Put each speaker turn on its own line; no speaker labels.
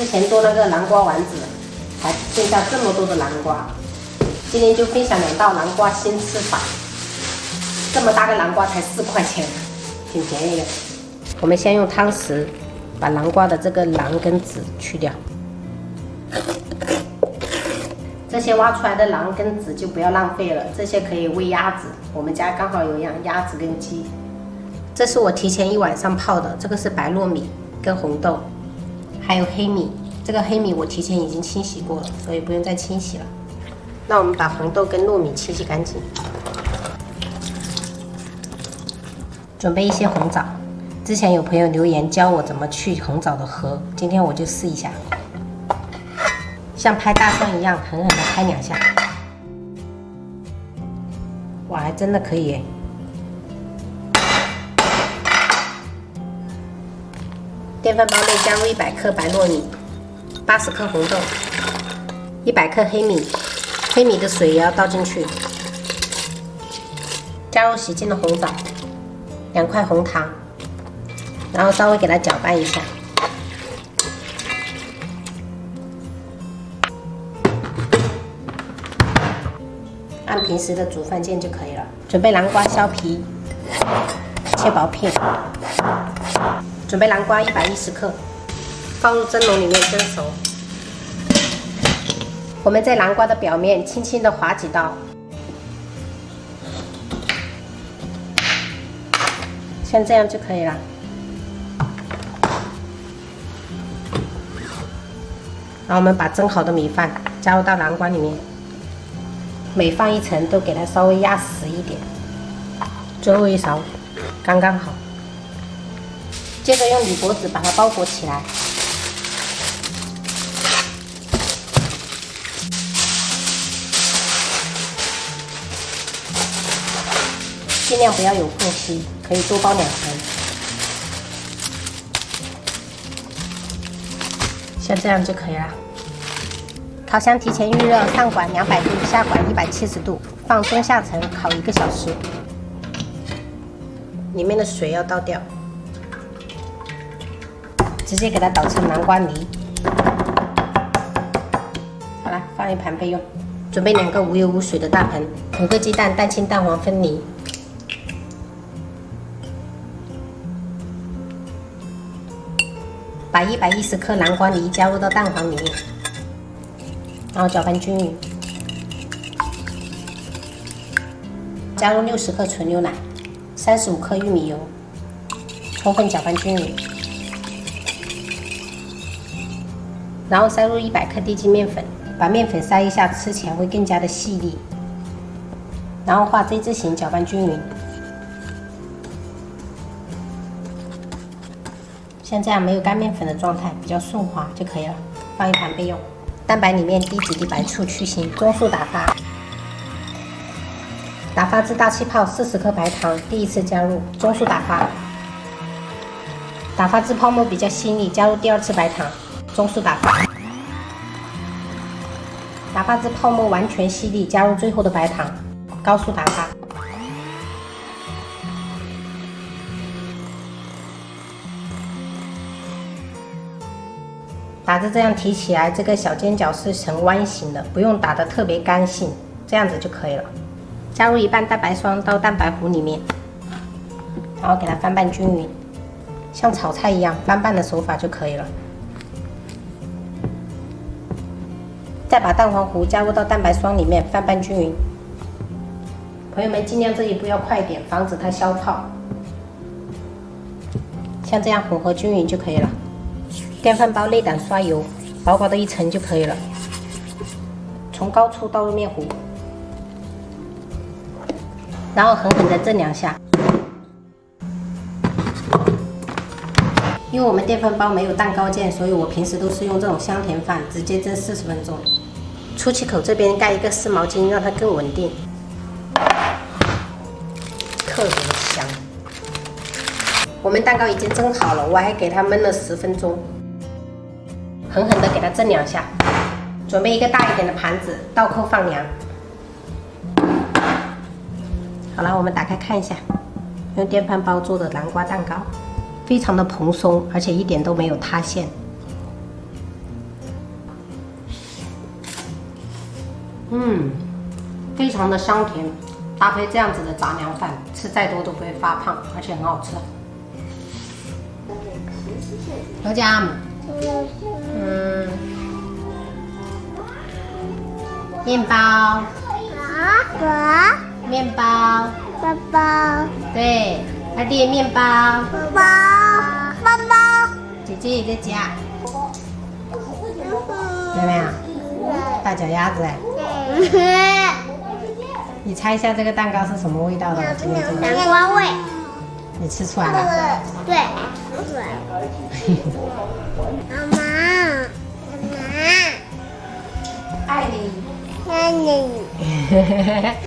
之前做那个南瓜丸子，还剩下这么多的南瓜。今天就分享2道南瓜新吃法。这么大个南瓜才4块钱，挺便宜的。我们先用汤匙把南瓜的这个瓤跟籽去掉。这些挖出来的瓤跟籽就不要浪费了，这些可以喂鸭子。我们家刚好有养鸭子跟鸡。这是我提前1晚上泡的，这个是白糯米跟红豆，还有黑米。这个黑米我提前已经清洗过了，所以不用再清洗了。那我们把红豆跟糯米清洗干净。准备一些红枣。之前有朋友留言教我怎么去红枣的核，今天我就试一下。像拍大蒜一样，狠狠的拍2下。哇，还真的可以耶！电饭煲内加入100克白糯米，80克红豆，100克黑米，黑米的水也要倒进去。加入洗净的红枣，2块红糖，然后稍微给它搅拌一下。按平时的煮饭键就可以了。准备南瓜削皮，切薄片。准备南瓜110克，放入蒸笼里面蒸熟。我们在南瓜的表面轻轻的划几刀，像这样就可以了。然后我们把蒸好的米饭加入到南瓜里面。每放1层都给它稍微压实一点，最后1勺刚刚好。接着用铝箔纸把它包裹起来，尽量不要有缝隙，可以多包2层，像这样就可以了。烤箱提前预热，上管200度，下管170度，放中下层烤1个小时。里面的水要倒掉，直接给它捣成南瓜泥。好了，放一盘备用。准备2个无油无水的大盆，5个鸡蛋，蛋清蛋黄分离。把110克南瓜泥加入到蛋黄里面。然后搅拌均匀，加入60克纯牛奶，35克玉米油，充分搅拌均匀。然后塞入100克低筋面粉，把面粉筛一下，吃起来会更加的细腻。然后画 Z 字形，搅拌均匀，像这样没有干面粉的状态，比较顺滑就可以了。放一盘备用。蛋白里面滴几滴白醋去腥，中速打发，打发至大气泡，40克白糖，第1次加入，中速打发，打发至泡沫比较细腻，加入第2次白糖，中速打发，打发至泡沫完全稀粒，加入最后的白糖，高速打发。打着这样提起来，这个小尖角是呈弯形的，不用打得特别干性，这样子就可以了。加入1半蛋白霜到蛋白糊里面，然后给它翻拌均匀，像炒菜一样翻拌的手法就可以了。再把蛋黄糊加入到蛋白霜里面，翻拌均匀。朋友们尽量这一步要快一点，防止它消泡。像这样混合均匀就可以了。电饭煲内胆刷油，薄薄的1层就可以了。从高处倒入面糊，然后狠狠地震2下。因为我们电饭煲没有蛋糕键，所以我平时都是用这种香甜饭，直接蒸40分钟。出气口这边盖一个湿毛巾，让它更稳定，特别的香。我们蛋糕已经蒸好了，我还给它焖了10分钟。狠狠地给它震2下，准备一个大一点的盘子，倒扣放凉。好了，我们打开看一下，用电饭煲做的南瓜蛋糕，非常的蓬松，而且一点都没有塌陷。非常的香甜，搭配这样子的杂粮饭，吃再多都不会发胖，而且很好吃。有奖，面包，面包，
爸爸，
对，快点面包，
爸爸，
姐姐也在夹，有没有？大脚丫子哎，你猜一下这个蛋糕是什么味道的？今天这个
南瓜味，
你吃出来了？
对，妈妈，
爱你。
爱你。